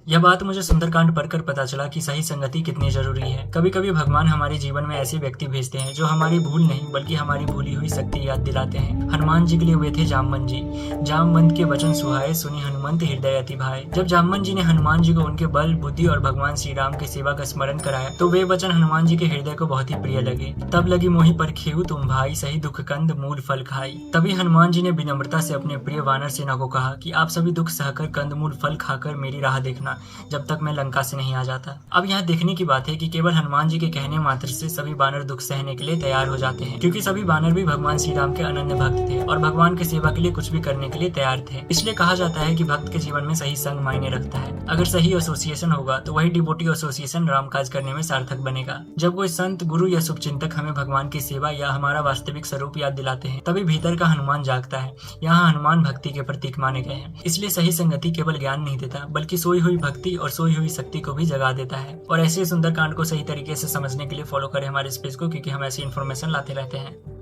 यह बात मुझे सुंदरकांड पढ़कर पता चला कि सही संगति कितनी जरूरी है। कभी कभी भगवान हमारे जीवन में ऐसे व्यक्ति भेजते हैं जो हमारी भूल नहीं बल्कि हमारी भूली हुई शक्ति याद दिलाते हैं। हनुमान जी के लिए वे थे जामवंत जी। जामवंत के वचन सुहाए, सुनी हनुमंत हृदय अति भाए। जब जामवंत जी ने हनुमान जी को उनके बल, बुद्धि और भगवान श्री राम के सेवा का स्मरण कराया तो वे वचन हनुमान जी के हृदय को बहुत ही प्रिय लगे। तब लगी मोहि पर खेहू तुम भाई, सही दुख कंद मूल फल खाई। तभी हनुमान जी ने विनम्रता से अपने प्रिय वानर सेना को कहा कि आप सभी दुख सहकर कंदमूल फल खाकर मेरी राह देखना जब तक मैं लंका से नहीं आ जाता। अब यहाँ देखने की बात है कि केवल हनुमान जी के कहने मात्र से सभी बानर दुख सहने के लिए तैयार हो जाते हैं, क्योंकि सभी बानर भी भगवान श्री राम के अनन्य भक्त थे और भगवान की सेवा के लिए कुछ भी करने के लिए तैयार थे। इसलिए कहा जाता है कि भक्त के जीवन में सही संग मायने रखता है। अगर सही एसोसिएशन होगा तो वही डिवोटी एसोसिएशन राम काज करने में सार्थक बनेगा। जब कोई संत, गुरु या शुभचिंतक हमें भगवान की सेवा या हमारा वास्तविक स्वरूप याद दिलाते हैं तभी भीतर का हनुमान जागता है। यहाँ हनुमान भक्ति के प्रतीक माने गए हैं। इसलिए सही संगति केवल ज्ञान नहीं देता बल्कि सोई हुई भक्ति और सोई हुई शक्ति को भी जगा देता है। और ऐसे सुंदरकांड को सही तरीके से समझने के लिए फॉलो करें हमारे इस पेज को, क्योंकि हम ऐसी इन्फॉर्मेशन लाते रहते हैं।